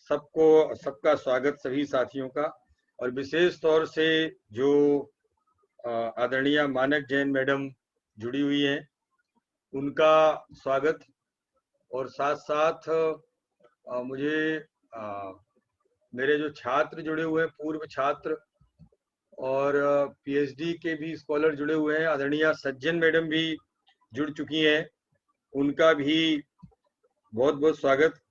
सबका स्वागत सभी साथियों का, और विशेष तौर से जो आदरणीय मानक जैन मैडम जुड़ी हुई हैं उनका स्वागत। और साथ साथ मुझे मेरे जो छात्र जुड़े हुए हैं, पूर्व छात्र और पीएचडी के भी स्कॉलर जुड़े हुए हैं, आदरणीय सज्जन मैडम भी जुड़ चुकी हैं, उनका भी बहुत बहुत स्वागत।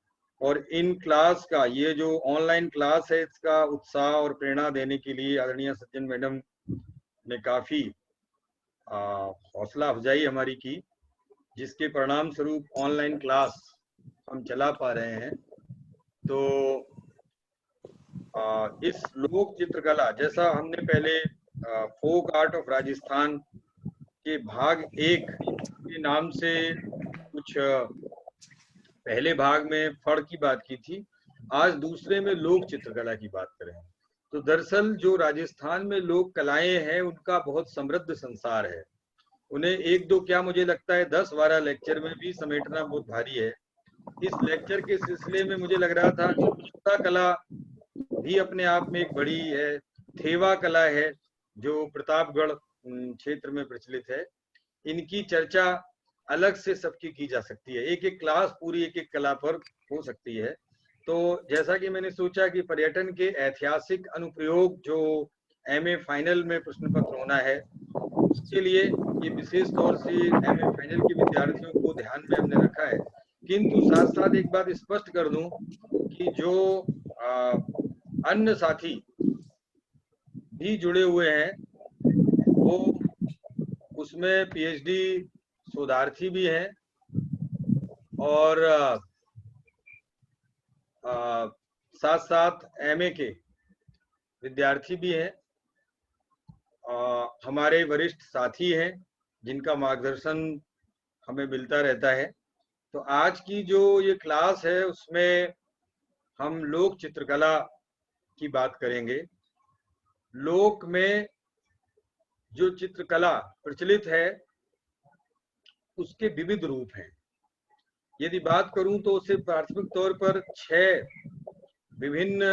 और इन क्लास का, ये जो ऑनलाइन क्लास है, इसका उत्साह और प्रेरणा देने के लिए आदरणीय सज्जन मैडम ने काफी हौसला अफजाई हमारी की, जिसके परिणाम स्वरूप ऑनलाइन क्लास हम चला पा रहे हैं। तो इस लोक चित्रकला, जैसा हमने पहले फोक आर्ट ऑफ राजस्थान के भाग 1 के नाम से कुछ पहले भाग में फड़ की बात की थी, आज दूसरे में लोक चित्रकला की बात करें। तो दरअसल जो राजस्थान में लोक कलाएं हैं उनका बहुत समृद्ध संसार है। उन्हें एक दो क्या, मुझे लगता है 10-12 लेक्चर में भी समेटना बहुत भारी है। इस लेक्चर के सिलसिले में मुझे लग रहा था कि चित्रा कला भी अपने आप में एक बड़ी है, थेवा कला है जो प्रतापगढ़ क्षेत्र में प्रचलित है, इनकी चर्चा अलग से सबकी की जा सकती है, एक एक क्लास पूरी एक एक कला पर हो सकती है। तो जैसा कि मैंने सोचा कि पर्यटन के ऐतिहासिक अनुप्रयोग जो एमए फाइनल में प्रश्न पत्र होना है, उसके लिए ये विशेष तौर से एमए फाइनल के विद्यार्थियों को ध्यान में हमने रखा है। किंतु साथ साथ एक बात स्पष्ट कर दूं कि जो अन्य साथी भी जुड़े हुए हैं वो उसमें पीएचडी शोधार्थी भी हैं और साथ साथ एमए के विद्यार्थी भी हैं, हमारे वरिष्ठ साथी हैं जिनका मार्गदर्शन हमें मिलता रहता है। तो आज की जो ये क्लास है उसमें हम लोक चित्रकला की बात करेंगे। लोक में जो चित्रकला प्रचलित है उसके विविध रूप हैं। यदि बात करूं तो उसे प्राथमिक तौर पर 6 विभिन्न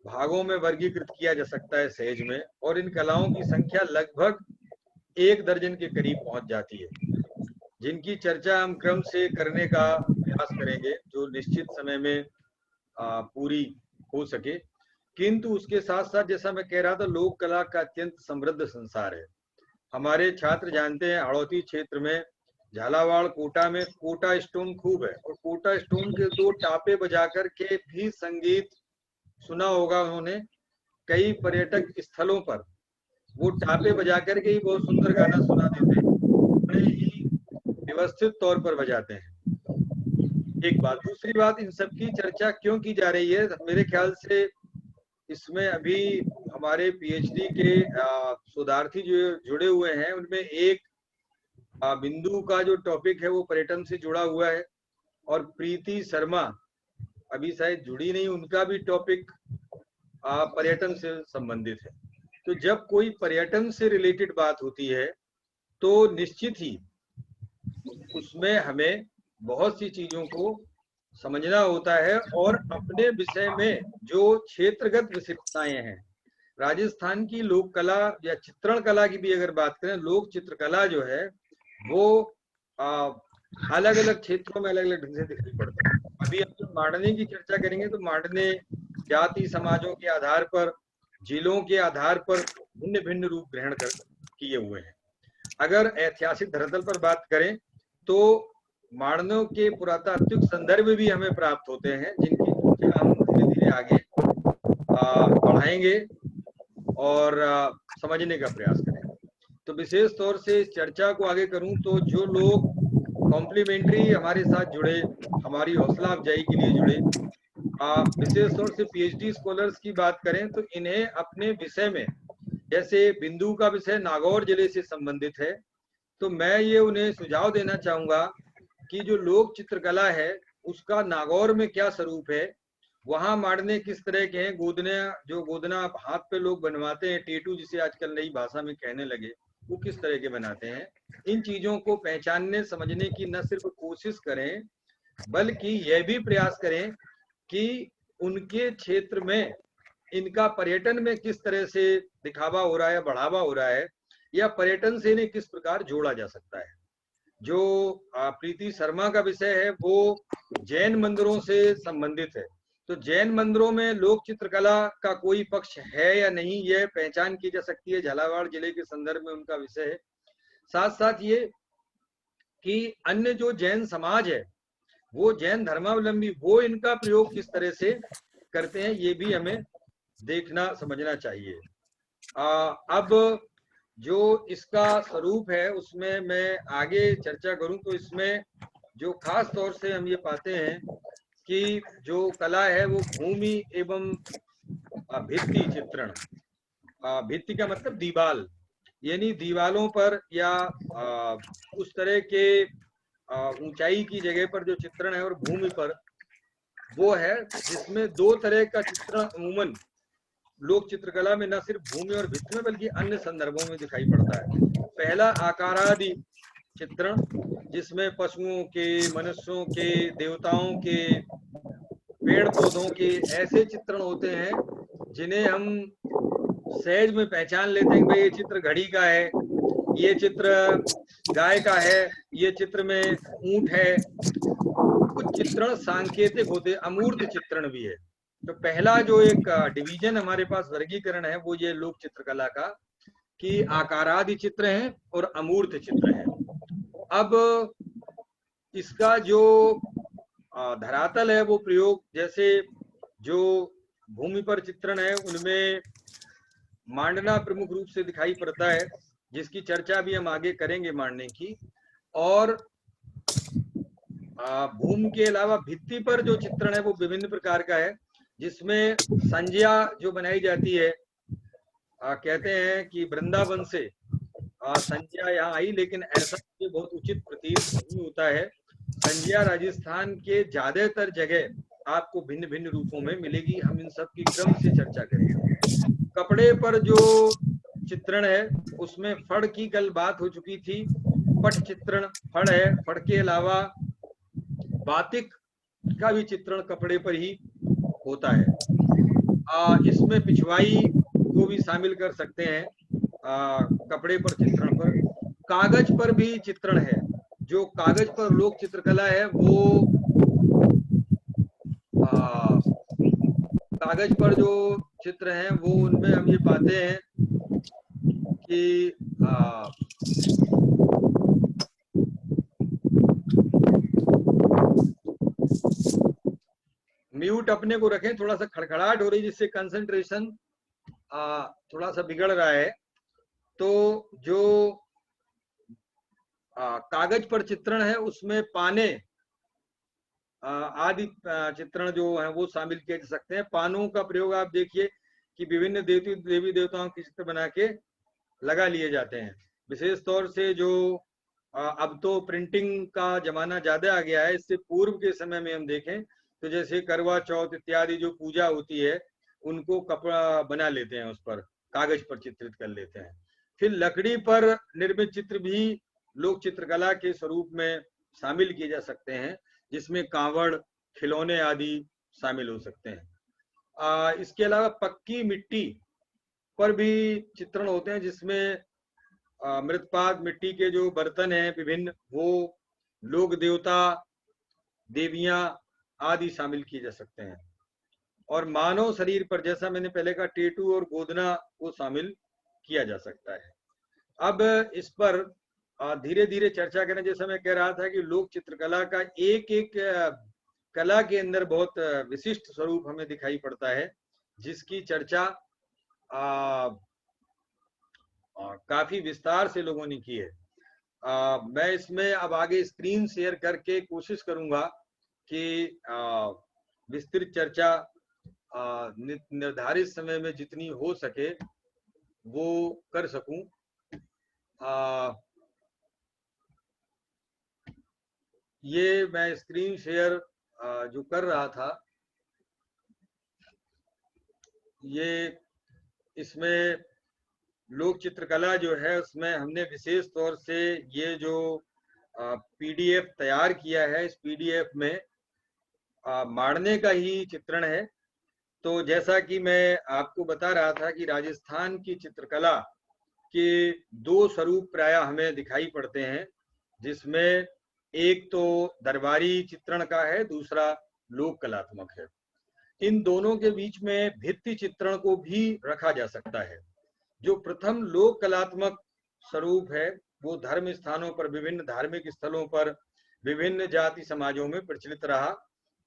भागों में वर्गीकृत किया जा सकता है सहज में, और इन कलाओं की संख्या लगभग 1 दर्जन के करीब पहुंच जाती है, जिनकी चर्चा हम क्रम से करने का प्रयास करेंगे जो निश्चित समय में पूरी हो सके। किंतु उसके साथ साथ जैसा मैं कह रहा था, लोक कला का अत्यंत समृद्ध संसार है। हमारे छात्र जानते हैं हाड़ौती क्षेत्र में झालावाड़ कोटा में कोटा स्टोन खूब है, और कोटा स्टोन के 2 टापे बजा कर के भी संगीत सुना होगा उन्होंने। कई पर्यटक स्थलों पर वो टापे बजा कर के ही बहुत सुंदर गाना सुना देते हैं, बड़े ही व्यवस्थित तौर पर बजाते हैं। एक बात, दूसरी बात, इन सब की चर्चा क्यों की जा रही है? मेरे ख्याल से इसमें अभी हमारे पीएचडी के शोधार्थी जो जुड़े हुए हैं उनमें एक बिंदु का जो टॉपिक है वो पर्यटन से जुड़ा हुआ है, और प्रीति शर्मा अभी शायद जुड़ी नहीं, उनका भी टॉपिक पर्यटन से संबंधित है। तो जब कोई पर्यटन से रिलेटेड बात होती है तो निश्चित ही उसमें हमें बहुत सी चीजों को समझना होता है, और अपने विषय में जो क्षेत्रगत विशिष्टताएं हैं, राजस्थान की लोक कला या चित्रण कला की भी अगर बात करें, लोक चित्रकला जो है वो अलग अलग क्षेत्रों में अलग अलग ढंग से दिखाई पड़ता है। अभी हम जब मांडने की चर्चा करेंगे तो मांडने जाति समाजों के आधार पर, जिलों के आधार पर भिन्न भिन्न रूप ग्रहण किए हुए हैं। अगर ऐतिहासिक धरातल पर बात करें तो मांडनों के पुरातात्विक संदर्भ भी हमें प्राप्त होते हैं, जिनकी चर्चा हम धीरे धीरे आगे बढ़ाएंगे और समझने का प्रयास करेंगे। तो विशेष तौर से इस चर्चा को आगे करूं तो जो लोग कॉम्प्लीमेंट्री हमारे साथ जुड़े, हमारी हौसला अफजाई के लिए जुड़े, विशेष तौर से पीएचडी स्कॉलर्स की बात करें तो इन्हें अपने विषय में, जैसे बिंदु का विषय नागौर जिले से संबंधित है, तो मैं ये उन्हें सुझाव देना चाहूंगा कि जो लोक चित्रकला है उसका नागौर में क्या स्वरूप है, वहां मांडने किस तरह के हैं, गोदना, जो गोदना हाथ पे लोग बनवाते हैं, टेटू जिसे आजकल नई भाषा में कहने लगे, वो किस तरह के बनाते हैं। इन चीजों को पहचानने समझने की न सिर्फ कोशिश करें बल्कि यह भी प्रयास करें कि उनके क्षेत्र में इनका पर्यटन में किस तरह से दिखावा हो रहा है, बढ़ावा हो रहा है, या पर्यटन से इन्हें किस प्रकार जोड़ा जा सकता है। जो प्रीति शर्मा का विषय है वो जैन मंदिरों से संबंधित है। तो जैन मंदिरों में लोक चित्रकला का कोई पक्ष है या नहीं, यह पहचान की जा सकती है। झालावाड़ जिले के संदर्भ में उनका विषय है। साथ साथ ये कि अन्य जो जैन समाज है, वो जैन धर्मावलंबी, वो इनका प्रयोग किस तरह से करते हैं, ये भी हमें देखना समझना चाहिए। अब जो इसका स्वरूप है उसमें मैं आगे चर्चा करूं तो इसमें जो खास तौर से हम ये पाते हैं कि जो कला है वो भूमि एवं भित्ति चित्रण, भित्ति का मतलब दीवाल, यानी दीवालों पर या उस तरह के ऊंचाई की जगह पर जो चित्रण है, और भूमि पर वो है जिसमें दो तरह का चित्रण अमूमन लोक चित्रकला में न सिर्फ भूमि और भित्ति में बल्कि अन्य संदर्भों में दिखाई पड़ता है। पहला आकारादि चित्रण, जिसमें पशुओं के, मनुष्यों के, देवताओं के, पेड़ पौधों के ऐसे चित्रण होते हैं जिन्हें हम सहज में पहचान लेते हैं कि भाई ये चित्र घड़ी का है, ये चित्र गाय का है, ये चित्र में ऊंट है। कुछ चित्रण सांकेतिक होते, अमूर्त चित्रण भी है। तो पहला जो एक डिवीजन हमारे पास वर्गीकरण है वो ये लोक चित्रकला का, कि आकारादि चित्र हैं और अमूर्त चित्र हैं। अब इसका जो धरातल है वो प्रयोग, जैसे जो भूमि पर चित्रण है उनमें मांडना प्रमुख रूप से दिखाई पड़ता है, जिसकी चर्चा भी हम आगे करेंगे मांडने की। और भूमि के अलावा भित्ति पर जो चित्रण है वो विभिन्न प्रकार का है, जिसमें संज्ञा जो बनाई जाती है, कहते हैं कि वृंदावन से संज्ञा यहाँ आई, लेकिन ऐसा मुझे बहुत उचित प्रतीत नहीं होता है। संज्ञा राजस्थान के ज्यादातर जगह आपको भिन्न भिन्न रूपों में मिलेगी। हम इन सब की क्रम से चर्चा करेंगे। कपड़े पर जो चित्रण है उसमें फड़ की कल बात हो चुकी थी। पट चित्रण फड़ है, फड़ के अलावा बातिक का भी चित्रण कपड़े पर ही होता है। इसमें पिछवाई को भी शामिल कर सकते हैं कपड़े पर चित्रण पर। कागज पर भी चित्रण है। जो कागज पर लोक चित्रकला है वो कागज पर जो चित्र हैं वो उनमें हम ये पाते हैं कि म्यूट अपने को रखें, थोड़ा सा खड़खड़ाहट हो रही जिससे कंसंट्रेशन थोड़ा सा बिगड़ रहा है। तो जो कागज पर चित्रण है उसमें पाने आदि चित्रण जो है वो शामिल किए जा सकते हैं। पानों का प्रयोग आप देखिए कि विभिन्न देवी देवताओं के चित्र बना के लगा लिए जाते हैं। विशेष तौर से जो अब तो प्रिंटिंग का जमाना ज्यादा आ गया है, इससे पूर्व के समय में हम देखें तो जैसे करवा चौथ इत्यादि जो पूजा होती है उनको कपड़ा बना लेते हैं, उस पर कागज पर चित्रित कर लेते हैं। फिर लकड़ी पर निर्मित चित्र भी लोक चित्रकला के स्वरूप में शामिल किए जा सकते हैं, जिसमें कांवड़, खिलौने आदि शामिल हो सकते हैं। इसके अलावा पक्की मिट्टी पर भी चित्रण होते हैं, जिसमें मृतपात मिट्टी के जो बर्तन हैं विभिन्न, वो लोक देवता, देवियां आदि शामिल किए जा सकते हैं। और मानव शरीर पर, जैसा मैंने पहले कहा, टेटू और गोदना को शामिल किया जा सकता है। अब इस पर धीरे धीरे चर्चा करें। जैसा मैं कह रहा था कि लोक चित्रकला का एक एक कला के अंदर बहुत विशिष्ट स्वरूप हमें दिखाई पड़ता है, जिसकी चर्चा काफी विस्तार से लोगों ने की है। मैं इसमें अब आगे स्क्रीन शेयर करके कोशिश करूंगा कि विस्तृत चर्चा निर्धारित समय में जितनी हो सके वो कर सकूं। ये मैं स्क्रीन शेयर जो कर रहा था, ये इसमें लोक चित्रकला जो है उसमें हमने विशेष तौर से ये जो पीडीएफ तैयार किया है, इस पीडीएफ में मारने का ही चित्रण है। तो जैसा कि मैं आपको बता रहा था कि राजस्थान की चित्रकला के दो स्वरूप प्राय हमें दिखाई पड़ते हैं, जिसमें एक तो दरबारी चित्रण का है, दूसरा लोक कलात्मक है। इन दोनों के बीच में भित्ति चित्रण को भी रखा जा सकता है। जो प्रथम लोक कलात्मक स्वरूप है वो धर्म स्थानों पर, विभिन्न धार्मिक स्थलों पर, विभिन्न जाति समाजों में प्रचलित रहा,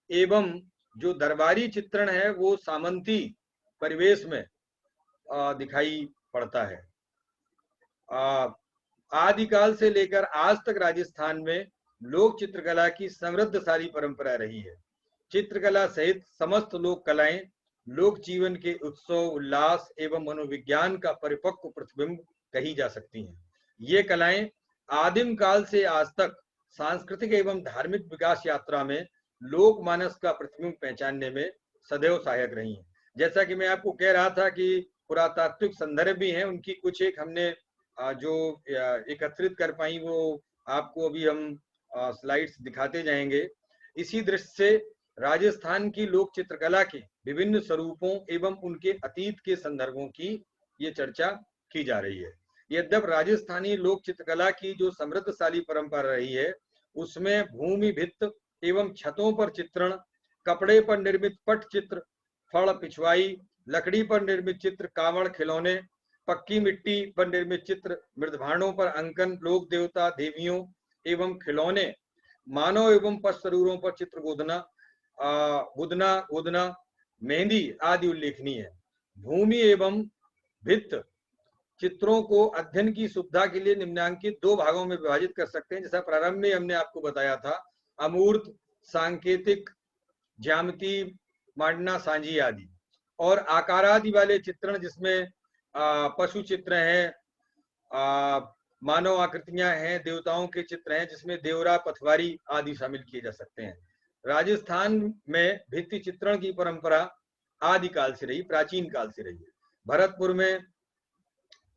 एवं जो दरबारी चित्रण है वो सामंती परिवेश में दिखाई पड़ता है। आदिकाल से लेकर आज तक राजस्थान में लोक चित्रकला की समृद्धशाली परंपरा रही है। चित्रकला सहित समस्त लोक कलाएं लोक जीवन के उत्सव, उल्लास एवं मनोविज्ञान का परिपक्व प्रतिबिंब कही जा सकती हैं। ये कलाएं आदिम काल से आज तक सांस्कृतिक एवं धार्मिक विकास यात्रा में लोक मानस का प्रतिबिंब पहचानने में सदैव सहायक रही हैं। जैसा कि मैं आपको कह रहा था कि पुरातात्विक संदर्भ भी हैं, उनकी कुछ एक हमने जो एकत्रित कर पाई वो आपको अभी हम स्लाइड्स दिखाते जाएंगे। इसी दृष्टि से राजस्थान की लोक चित्रकला के विभिन्न स्वरूपों एवं उनके अतीत के संदर्भों की ये चर्चा की जा रही है। यद्यप राजस्थानी लोक चित्रकला की जो समृद्धशाली परंपरा रही है उसमें भूमि भित्त एवं छतों पर चित्रण, कपड़े पर निर्मित पट चित्र, फड़ पिछवाई, लकड़ी पर निर्मित चित्र, कावड़ खिलौने, पक्की मिट्टी पर निर्मित चित्र, मृदभांडों पर अंकन, लोक देवता देवियों एवं खिलौने, मानव एवं पशु शरीरों पर चित्र गोदना, मेहंदी आदि उल्लेखनीय है। भूमि एवं भित्त चित्रों को अध्ययन की सुविधा के लिए निम्नांकित दो भागों में विभाजित कर सकते हैं। जैसा प्रारंभ में हमने आपको बताया था, अमूर्त, सांकेतिक, ज्यामिति, मांडना, सांझी आदि, और आकारादि वाले चित्रण जिसमें पशु चित्र हैं, मानव आकृतियां हैं, देवताओं के चित्र हैं जिसमें देवरा, पथवारी आदि शामिल किए जा सकते हैं। राजस्थान में भित्ति चित्रण की परंपरा आदिकाल से रही, प्राचीन काल से रही है। भरतपुर में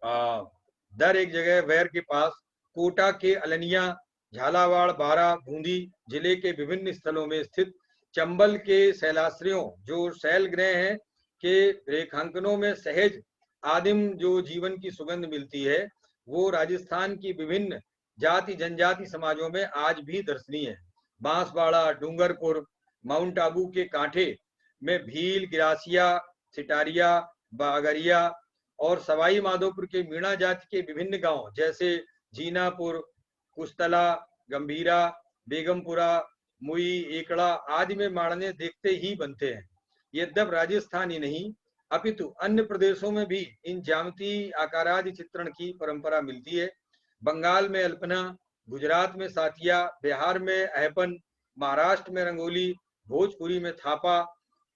दर एक जगह वैर के पास, कोटा के अलनिया, झालावाड़, बारा, बूंदी जिले के विभिन्न स्थलों में स्थित चंबल के शैलाश्रियों जो शैल ग्रह हैं के रेखांकनों में सहज आदिम जो जीवन की सुगंध मिलती है वो राजस्थान की विभिन्न जाति जनजाति समाजों में आज भी दर्शनीय है। बांसवाड़ा, डूंगरपुर, माउंट आबू के कांठे में भील, गिरासिया, सिटारिया, बागरिया और सवाई माधोपुर के मीणा जाति के विभिन्न गांव जैसे जीनापुर, कुस्तला, गंभीरा, बेगमपुरा, मुई, एकड़ा आदि में माड़ने देखते ही बनते हैं। यद्यप राजस्थान ही नहीं अपितु अन्य प्रदेशों में भी इन ज्यामिति आकारादि चित्रण की परंपरा मिलती है। बंगाल में अल्पना, गुजरात में साथिया, बिहार में अहपन, महाराष्ट्र में रंगोली, भोजपुरी में थापा,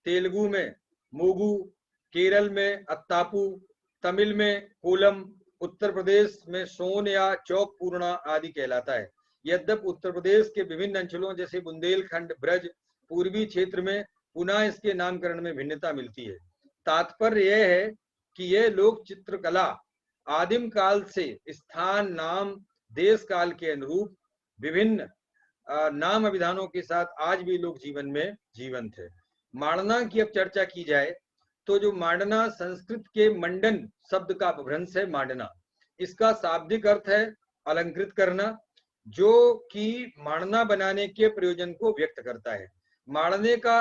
तेलुगु में मोगू, केरल में अत्तापू, तमिल में कोलम, उत्तर प्रदेश में सोन या चौक पूर्णा आदि कहलाता है। यद्यप उत्तर प्रदेश के विभिन्न अंचलों जैसे बुंदेलखंड, ब्रज, पूर्वी क्षेत्र में पुनः इसके नामकरण में भिन्नता मिलती है। तात्पर्य यह है कि यह लोक चित्रकला आदिम काल से स्थान, नाम, देश काल के अनुरूप विभिन्न नाम अभिधानों के साथ आज भी लोक जीवन में जीवंत है। मांडना की अब चर्चा की जाए तो जो मांडना संस्कृत के मंडन शब्द का अपभ्रंश है। मांडना इसका शाब्दिक अर्थ है अलंकृत करना, जो कि मांडना बनाने के प्रयोजन को व्यक्त करता है। मांडने का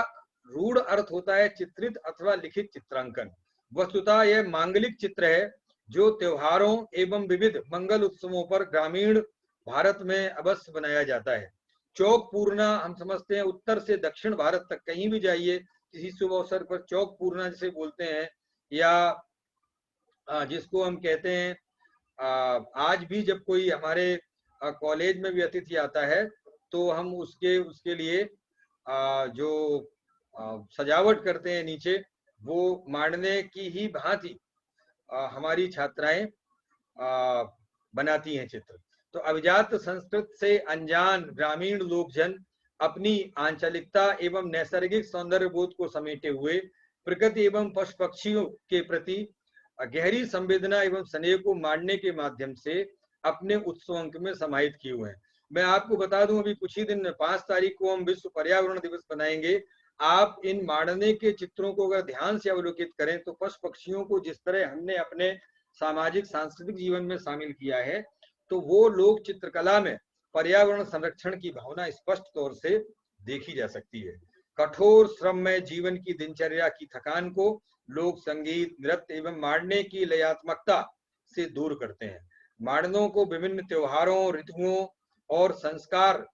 रूढ़ अर्थ होता है चित्रित अथवा लिखित चित्रांकन। वस्तुतः यह मांगलिक चित्र है जो त्योहारों एवं विविध मंगल उत्सवों पर ग्रामीण भारत में अवश्य बनाया जाता है। चौक पूर्णा हम समझते हैं उत्तर से दक्षिण भारत तक कहीं भी जाइए किसी शुभ अवसर पर चौक पूर्णा जिसे बोलते हैं, या जिसको हम कहते हैं आज भी जब कोई हमारे कॉलेज में भी अतिथि आता है तो हम उसके लिए जो सजावट करते हैं नीचे, वो मांडने की ही भांति हमारी छात्राएं बनाती हैं चित्र। तो अभिजात संस्कृत से अनजान ग्रामीण लोकजन अपनी आंचलिकता एवं नैसर्गिक सौंदर्य बोध को समेटे हुए प्रकृति एवं पशु पक्षियों के प्रति गहरी संवेदना एवं स्नेह को मांडने के माध्यम से अपने उत्सव अंक में समाहित किए हुए हैं। मैं आपको बता दूं अभी कुछ ही दिन में 5 तारीख को हम विश्व पर्यावरण दिवस मनाएंगे आप इन मांडने के चित्रों को अगर ध्यान से अवलोकित करें तो पशु पक्षियों को जिस तरह हमने अपने सामाजिक सांस्कृतिक जीवन में शामिल किया है, तो वो लोक चित्रकला में पर्यावरण संरक्षण की भावना स्पष्ट तौर से देखी जा सकती है। कठोर श्रम में जीवन की दिनचर्या की थकान को लोक संगीत, नृत्य एवं मांडने की लयात्मकता से दूर करते हैं। मांडनों को विभिन्न त्योहारों, ऋतुओं और संस्कार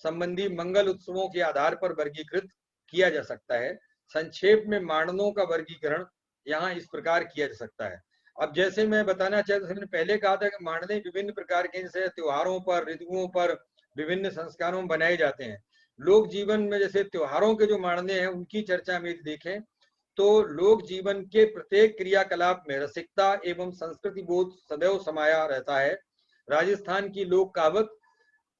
संबंधी मंगल उत्सवों के आधार पर वर्गीकृत किया जा सकता है। संक्षेप में मांडनों का वर्गीकरण यहाँ इस प्रकार किया जा सकता है। अब जैसे मैं बताना चाहता हूँ, मैंने पहले कहा था कि मांडने विभिन्न प्रकार के, जैसे त्योहारों पर, ऋतुओं पर, विभिन्न संस्कारों में बनाए जाते हैं। लोक जीवन में जैसे त्योहारों के जो मांडने हैं उनकी चर्चा में देखें तो लोक जीवन के प्रत्येक क्रियाकलाप में रसिकता एवं संस्कृति बोध सदैव समाया रहता है। राजस्थान की लोक कहावत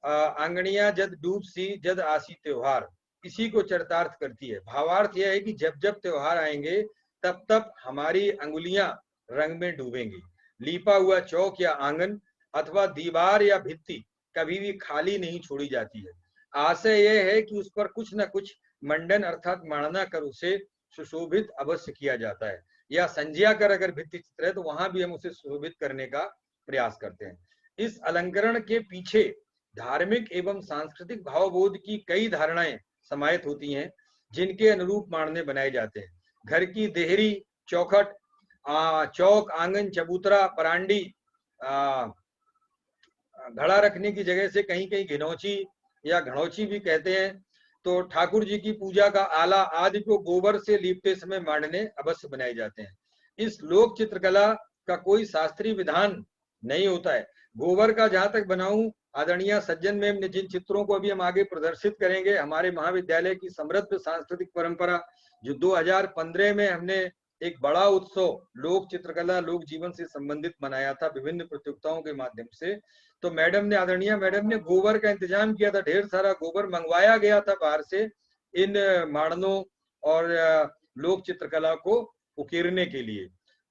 आंगणिया जद डूब सी जद आसी त्योहार इसी को चरितार्थ करती है। भावार्थ यह है कि जब जब त्योहार आएंगे तब तब हमारी अंगुलियां रंग में डूबेंगी। लीपा हुआ चौक या आंगन अथवा दीवार या भित्ति कभी भी खाली नहीं छोड़ी जाती है। आशय यह है कि उस पर कुछ न कुछ मंडन अर्थात मांडना कर उसे सुशोभित अवश्य किया जाता है, या संज्ञा कर अगर भित्ति चित्र है तो वहां भी हम उसे सुशोभित करने का प्रयास करते हैं। इस अलंकरण के पीछे धार्मिक एवं सांस्कृतिक भावबोध की कई धारणाएं समाहित होती हैं, जिनके अनुरूप मांडने बनाए जाते हैं। घर की देहरी, चौखट, चौक, आंगन, चबूतरा, परांडी, घड़ा रखने की जगह से कहीं कहीं घिनौची या घड़ौची भी कहते हैं, तो ठाकुर जी की पूजा का आला आदि को गोबर से लीपते समय मांडने अवश्य बनाए जाते हैं। इस लोक चित्रकला का कोई शास्त्रीय विधान नहीं होता है। गोबर का जहां तक बनाऊं, आदरणीय सज्जन मैम ने जिन चित्रों को अभी हम आगे प्रदर्शित करेंगे, हमारे महाविद्यालय की समृद्ध सांस्कृतिक परंपरा जो 2015 में हमने एक बड़ा उत्सव लोक चित्रकला लोक जीवन से संबंधित मनाया था विभिन्न प्रतियोगिताओं के माध्यम से, तो मैडम ने, आदरणीय मैडम ने गोबर का इंतजाम किया था। ढेर सारा गोबर मंगवाया गया था बाहर से इन मांडनों और लोक चित्रकला को उकेरने के लिए।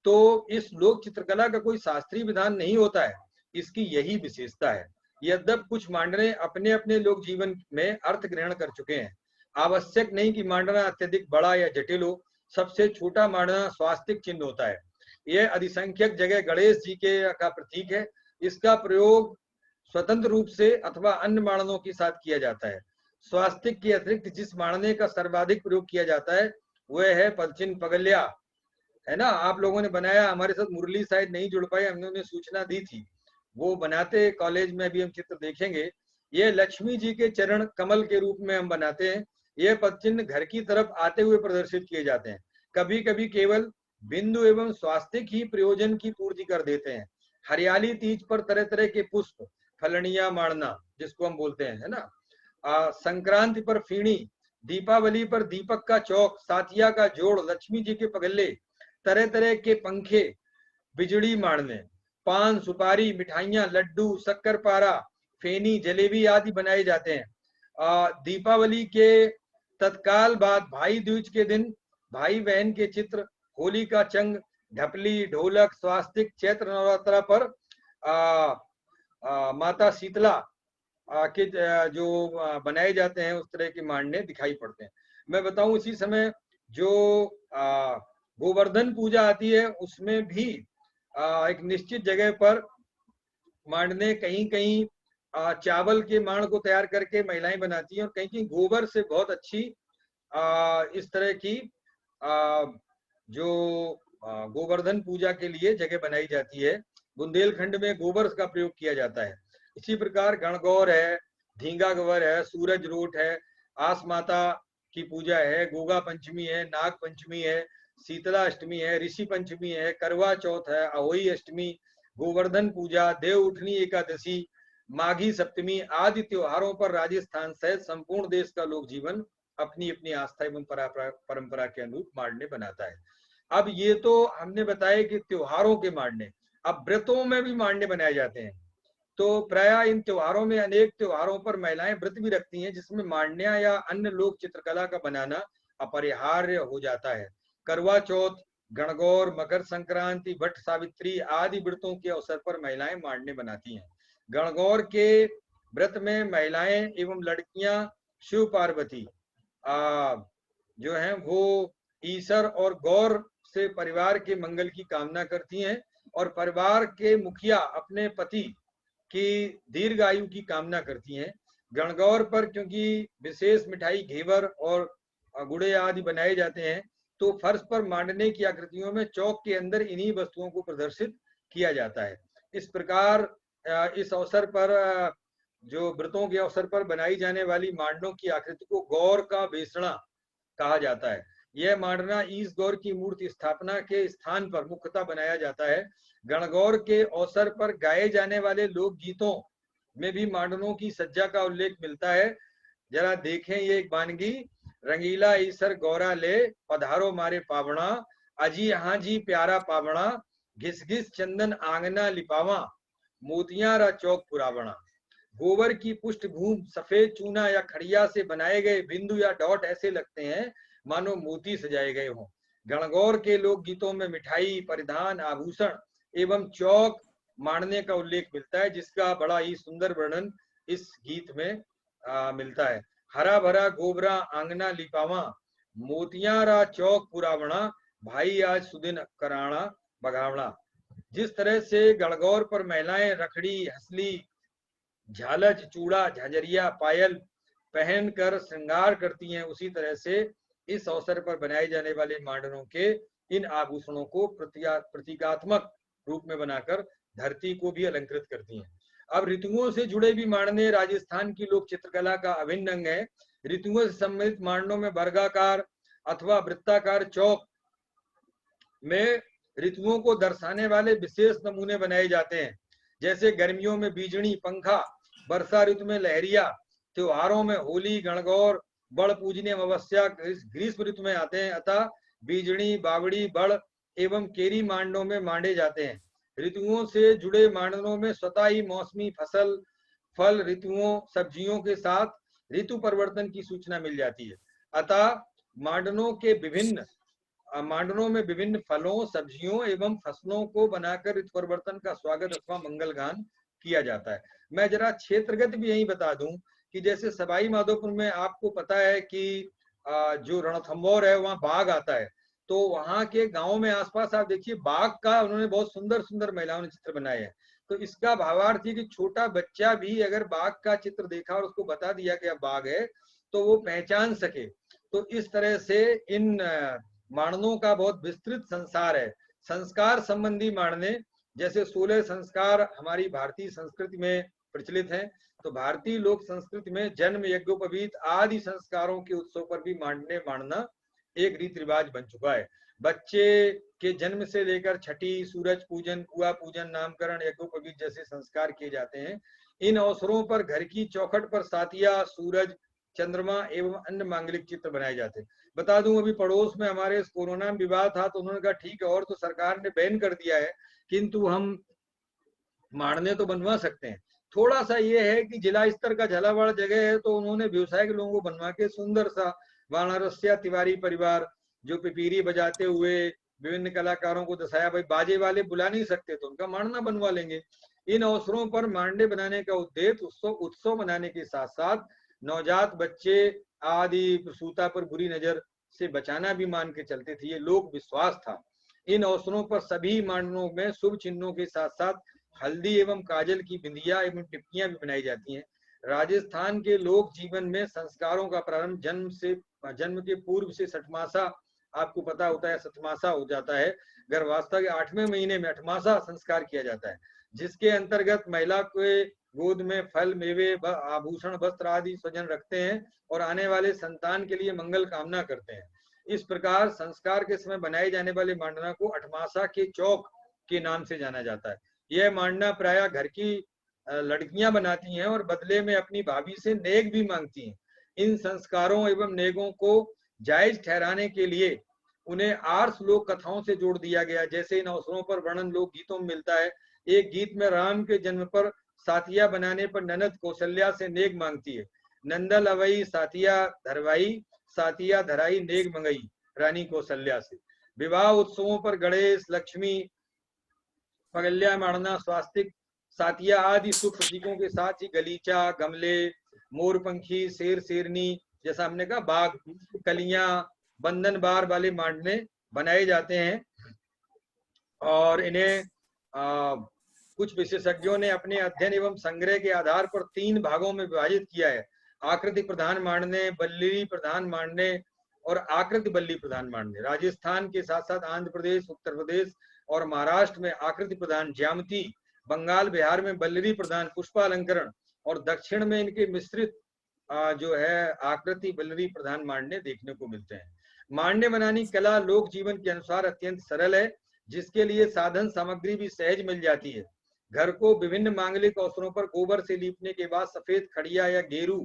तो इस लोक चित्रकला का कोई शास्त्रीय विधान नहीं होता है, इसकी यही विशेषता है। यद्यप कुछ मांडने अपने अपने लोक जीवन में अर्थ ग्रहण कर चुके हैं। आवश्यक नहीं कि मांडना अत्यधिक बड़ा या जटिल हो। सबसे छोटा मांडना स्वास्तिक चिन्ह होता है। यह अधिसंख्यक जगह गणेश जी के का प्रतीक है। इसका प्रयोग स्वतंत्र रूप से अथवा अन्य मांडनों के साथ किया जाता है। स्वास्तिक के अतिरिक्त जिस मांडने का सर्वाधिक प्रयोग किया जाता है वह है पदचिन्ह पगल्या, है ना। आप लोगों ने बनाया, हमारे साथ मुरली शायद नहीं जुड़ पाए, हमने उन्हें सूचना दी थी, वो बनाते कॉलेज में भी हम चित्र देखेंगे। ये लक्ष्मी जी के चरण कमल के रूप में हम बनाते हैं। ये पदचिन्ह घर की तरफ आते हुए प्रदर्शित किए जाते हैं। कभी कभी केवल बिंदु एवं स्वास्तिक ही प्रयोजन की पूर्ति कर देते हैं। हरियाली तीज पर तरह तरह के पुष्प, फलनिया मांडना जिसको हम बोलते हैं, है ना। संक्रांति पर फीणी, दीपावली पर दीपक का चौक, साथिया का जोड़, लक्ष्मी जी के पगल्ले, तरह तरह के पंखे, बिजली मांडने, पान, सुपारी, मिठाइयां, लड्डू, शक्कर पारा, फेनी, जलेबी आदि बनाए जाते हैं। दीपावली के तत्काल बाद भाई दूज के दिन भाई बहन के चित्र, होली का चंग, ढपली, ढोलक, स्वास्तिक, चैत्र नवरात्रा पर माता शीतला के जो बनाए जाते हैं उस तरह के मांडने दिखाई पड़ते हैं। मैं बताऊं इसी समय जो गोवर्धन पूजा आती है उसमें भी एक निश्चित जगह पर मांडने, कहीं कहीं चावल के मांड को तैयार करके महिलाएं बनाती हैं और कहीं कहीं गोबर से बहुत अच्छी इस तरह की जो गोवर्धन पूजा के लिए जगह बनाई जाती है। बुंदेलखंड में गोबर का प्रयोग किया जाता है। इसी प्रकार गणगौर है, धींगा गवर है, सूरज रोट है, आस माता की पूजा है, गोगा पंचमी है, नाग पंचमी है, शीतला अष्टमी है, ऋषि पंचमी है, करवा चौथ है, अहोई अष्टमी, गोवर्धन पूजा, देव उठनी एकादशी, माघी सप्तमी आदि त्योहारों पर राजस्थान सहित संपूर्ण देश का लोक जीवन अपनी अपनी आस्था एवं परंपरा के अनुरूप मांडने बनाता है। अब ये तो हमने बताया कि त्योहारों के मांडने, अब व्रतों में भी मांडने बनाए जाते हैं। तो प्राय इन त्योहारों में अनेक त्योहारों पर महिलाएं व्रत भी रखती हैं जिसमें मांडनिया या अन्य लोक चित्रकला का बनाना अपरिहार्य हो जाता है। करवा चौथ, गणगौर, मकर संक्रांति, वट सावित्री आदि व्रतों के अवसर पर महिलाएं मांडने बनाती हैं। गणगौर के व्रत में महिलाएं एवं लड़कियां शिव पार्वती जो हैं वो ईश्वर और गौर से परिवार के मंगल की कामना करती हैं, और परिवार के मुखिया अपने पति की दीर्घायु की कामना करती हैं। गणगौर पर क्योंकि विशेष मिठाई घेवर और गुड़े आदि बनाए जाते हैं, तो फर्श पर मांडने की आकृतियों में चौक के अंदर इन्हीं वस्तुओं को प्रदर्शित किया जाता है। इस प्रकार इस अवसर पर जो व्रतों के अवसर पर बनाई जाने वाली मांडनों की आकृति को गौर का बेसणा कहा जाता है। यह मांडना ईश गौर की मूर्ति स्थापना के स्थान पर मुख्यतः बनाया जाता है। गणगौर के अवसर पर गाए जाने वाले लोकगीतों में भी मांडनों की सज्जा का उल्लेख मिलता है। जरा देखें ये एक वानगी। रंगीला ईसर गौरा ले पधारो मारे पावणा, अजी हाजी प्यारा पावणा, घिस घिस चंदन आंगना लिपावा, मोतियां रा चौक पुरावणा। गोबर की पृष्ठभूमि सफेद चूना या खड़िया से बनाए गए बिंदु या डॉट ऐसे लगते हैं मानो मोती सजाए गए हों। गणगौर के लोक गीतों में मिठाई, परिधान, आभूषण एवं चौक मांडने का उल्लेख मिलता है, जिसका बड़ा ही सुंदर वर्णन इस गीत में मिलता है। हरा भरा गोबरा आंगना लिपावा, मोतियां रा चौक पुरावणा, भाई आज सुदिन कराना बघावणा। जिस तरह से गणगौर पर महिलाएं रखड़ी, हसली, झालच, चूड़ा, झांझरिया, पायल पहनकर श्रृंगार करती हैं, उसी तरह से इस अवसर पर बनाए जाने वाले मांडनों के इन आभूषणों को प्रतीकात्मक रूप में बनाकर धरती को भी अलंकृत करती हैं। अब ऋतुओं से जुड़े भी मांडने राजस्थान की लोक चित्रकला का अभिन्न अंग है। ऋतुओं से संबंधित मांडनों में वर्गाकार अथवा वृत्ताकार चौक में ऋतुओं को दर्शाने वाले विशेष नमूने बनाए जाते हैं, जैसे गर्मियों में बीजणी, पंखा, वर्षा ऋतु में लहरिया, त्योहारों में होली, गणगौर, बड़ पूजनीय अमावस्या ग्रीष्म ऋतु में आते हैं। अतः बीजणी, बावड़ी, बड़ एवं केरी मांडनों में मांडे जाते हैं। ऋतुओं से जुड़े मांडनों में स्वतः ही मौसमी फसल, फल, ऋतुओं, सब्जियों के साथ ऋतु परिवर्तन की सूचना मिल जाती है। अतः मांडनों में विभिन्न फलों, सब्जियों एवं फसलों को बनाकर ऋतु परिवर्तन का स्वागत अथवा मंगल गान किया जाता है। मैं जरा क्षेत्रगत भी यही बता दूं कि जैसे सवाई माधोपुर में आपको पता है कि जो रणथंभौर है वहाँ बाघ आता है, तो वहाँ के गांव में आसपास आप देखिए बाघ का उन्होंने बहुत सुंदर सुंदर महिलाओं ने चित्र बनाए हैं। तो इसका भावार्थ है कि छोटा बच्चा भी अगर बाघ का चित्र देखा और उसको बता दिया कि अब बाघ है, तो वो पहचान सके। तो इस तरह से इन मांडनों का बहुत विस्तृत संसार है। संस्कार संबंधी मांडने, जैसे 16 संस्कार हमारी भारतीय संस्कृति में प्रचलित हैं, तो भारतीय लोक संस्कृति में जन्म, यज्ञोपवीत आदि संस्कारों के उत्सव पर भी मांडना एक रीति रिवाज बन चुका है। बच्चे के जन्म से लेकर छठी, सूरज पूजन, कुआ पूजन, नामकरण, यज्ञोपवीत जैसे संस्कार किए जाते हैं। इन अवसरों पर घर की चौखट पर सातिया, सूरज, चंद्रमा एवं अन्य मांगलिक चित्र बनाए जाते हैं। बता दूं, अभी पड़ोस में हमारे कोरोना में विवाह था, तो उन्होंने कहा ठीक है, और तो सरकार ने बैन कर दिया है, किंतु हम मांडने तो बनवा सकते हैं। थोड़ा सा ये है कि जिला स्तर का झालावाड़ जगह है, तो उन्होंने व्यवसाय के लोगों को बनवा के सुंदर सा वाराणसिया तिवारी परिवार जो पिपीरी बजाते हुए विभिन्न कलाकारों को दर्शाया, भाई बाजे वाले बुला नहीं सकते तो उनका मांडना बनवा लेंगे। इन अवसरों पर मांडे बनाने का उद्देश्य उत्सव मनाने के साथ साथ नवजात बच्चे आदि प्रसूता पर बुरी नजर से बचाना भी मान के चलते थे, ये लोक विश्वास था। इन अवसरों पर सभी मांडनों में शुभ चिन्हों के साथ साथ हल्दी एवं काजल की बिंदिया एवं टिप्पियां भी बनाई जाती हैं। राजस्थान के लोक जीवन में संस्कारों का प्रारंभ जन्म के पूर्व से सठमासा, आपको पता होता है सतमासा हो जाता है, गर्भावस्था के 8वें महीने में अठमासा संस्कार किया जाता है, जिसके अंतर्गत महिला के गोद में फल, मेवे, आभूषण, वस्त्र आदि स्वजन रखते हैं और आने वाले संतान के लिए मंगल कामना करते हैं। इस प्रकार संस्कार के समय बनाए जाने वाले मांडना को अठमासा के चौक के नाम से जाना जाता है। यह मांडना प्रायः घर की लड़कियां बनाती हैं और बदले में अपनी भाभी से नेक भी मांगती हैं। इन संस्कारों एवं नेकों को जायज ठहराने के लिए उन्हें आर्ष लोक कथाओं से जोड़ दिया गया, जैसे इन अवसरों पर वर्णन लोक गीतों में मिलता है। एक गीत में राम के जन्म पर सातिया बनाने पर ननद कौशल्या से नेक मांगती है। नंदल अवई सातिया धरवाई, सातिया धराई नेक मंगई रानी कौशल्या से। विवाह उत्सवों पर गणेश, लक्ष्मी, पगल्या मांडना, स्वास्तिक, सातिया आदि शुभ प्रतीकों के साथ ही गलीचा, गमले, मोरपंखी, शेर शेरनी, जैसा हमने कहा बाघ, कलियां, बंधन बार वाले मांडने बनाए जाते हैं और इन्हें कुछ विशेषज्ञों ने अपने अध्ययन एवं संग्रह के आधार पर 3 भागों में विभाजित किया है। आकृति प्रधान मांडने, बल्ली प्रधान मांडने और आकृति बल्ली प्रधान मांडने। राजस्थान के साथ साथ आंध्र प्रदेश, उत्तर प्रदेश और महाराष्ट्र में आकृति प्रधान ज्यामिति, बंगाल बिहार में बल्लरी प्रधान पुष्पालंकरण और दक्षिण में इनके मिश्रित जो है आकृति बल्लरी प्रधान मांडने देखने को मिलते हैं। मांडने बनाने की कला लोक जीवन के अनुसार अत्यंत सरल है, जिसके लिए साधन सामग्री भी सहज मिल जाती है। घर को विभिन्न मांगलिक अवसरों पर गोबर से लीपने के बाद सफेद खड़िया या गेरू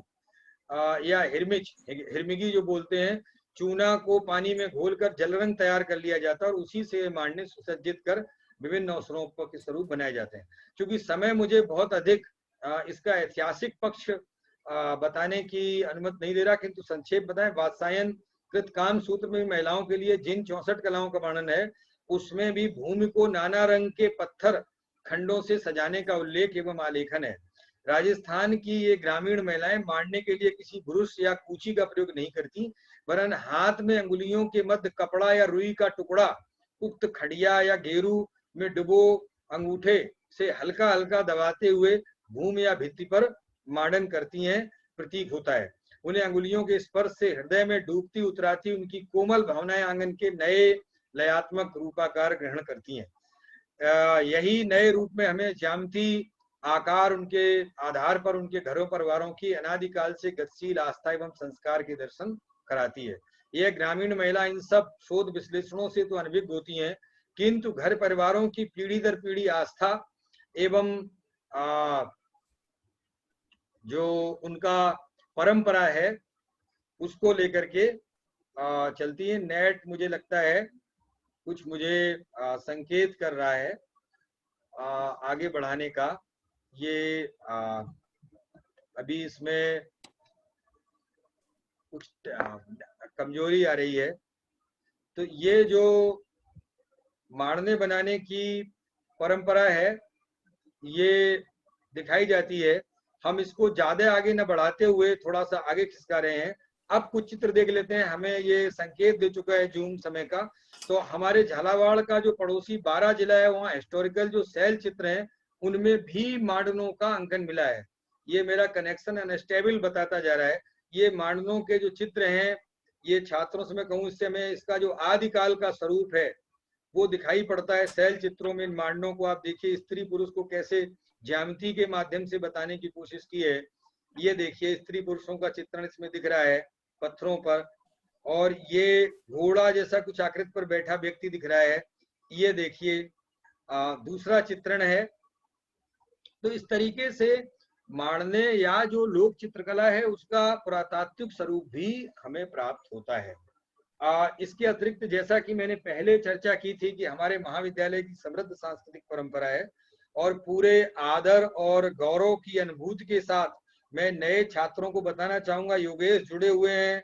या हिरमिगी जो बोलते हैं, चूना को पानी में घोलकर जल रंग तैयार कर लिया जाता है और उसी से मांडने सुसज्जित कर विभिन्न अवसरों के स्वरूप बनाए जाते हैं। क्योंकि समय मुझे बहुत अधिक इसका ऐतिहासिक पक्ष बताने की अनुमति नहीं दे रहा, किंतु संक्षेप बताएं। वात्सायन कृत काम सूत्र में महिलाओं के लिए जिन 64 कलाओं का वर्णन है, उसमें भी भूमि को नाना रंग के पत्थर खंडों से सजाने का उल्लेख एवं आलेखन है। राजस्थान की ये ग्रामीण महिलाएं मांडने के लिए किसी ब्रुश या कूची का प्रयोग नहीं करती, वरन हाथ में अंगुलियों के मध्य कपड़ा या रुई का टुकड़ा उक्त खड़िया या गेरू में डुबो अंगूठे से हल्का हल्का दबाते हुए भूमि या भित्ति पर मांडन करती हैं। प्रतीक होता है उन्हें अंगुलियों के स्पर्श से हृदय में डूबती उतराती उनकी कोमल भावनाएं आंगन के नए लयात्मक रूपाकार ग्रहण करती हैं। यही नए रूप में हमें ज्यामिति आकार उनके आधार पर उनके घरों परिवारों की अनादिकाल से गतिशील आस्था एवं संस्कार के दर्शन कराती है। यह ग्रामीण महिला इन सब शोध विश्लेषणों से तो अनभिज्ञ होती हैं, किंतु घर परिवारों की पीढ़ी दर पीढ़ी आस्था एवं जो उनका परंपरा है उसको लेकर के चलती है। नेट मुझे लगता है कुछ मुझे संकेत कर रहा है आगे बढ़ाने का। ये अभी इसमें कुछ कमजोरी आ रही है। तो ये जो मांडने बनाने की परंपरा है ये दिखाई जाती है। हम इसको ज्यादा आगे न बढ़ाते हुए थोड़ा सा आगे खिसका रहे हैं। अब कुछ चित्र देख लेते हैं। हमें ये संकेत दे चुका है जूम समय का। तो हमारे झालावाड़ का जो पड़ोसी 12 जिला है, वहाँ हिस्टोरिकल जो शैल चित्र हैं उनमें भी मांडनों का अंकन मिला है। ये मेरा कनेक्शन अनस्टेबल बताता जा रहा है। ये मांडनों के जो चित्र हैं, ये छात्रों से मैं कहूँ इससे हमें इसका जो आदिकाल का स्वरूप है वो दिखाई पड़ता है। शैल चित्रों में इन मांडनों को आप देखिए, स्त्री पुरुष को कैसे ज्यामिति के माध्यम से बताने की कोशिश की है। ये देखिए स्त्री पुरुषों का चित्रण इसमें दिख रहा है पत्थरों पर, और ये घोड़ा जैसा कुछ आकृति पर बैठा व्यक्ति दिख रहा है। ये देखिए दूसरा चित्रण है। तो इस तरीके से मांडने या जो लोक चित्रकला है उसका पुरातात्विक स्वरूप भी हमें प्राप्त होता है। इसके अतिरिक्त जैसा कि मैंने पहले चर्चा की थी कि हमारे महाविद्यालय की समृद्ध सांस्कृतिक परंपरा है और पूरे आदर और गौरव की अनुभूति के साथ मैं नए छात्रों को बताना चाहूंगा। योगेश जुड़े हुए हैं,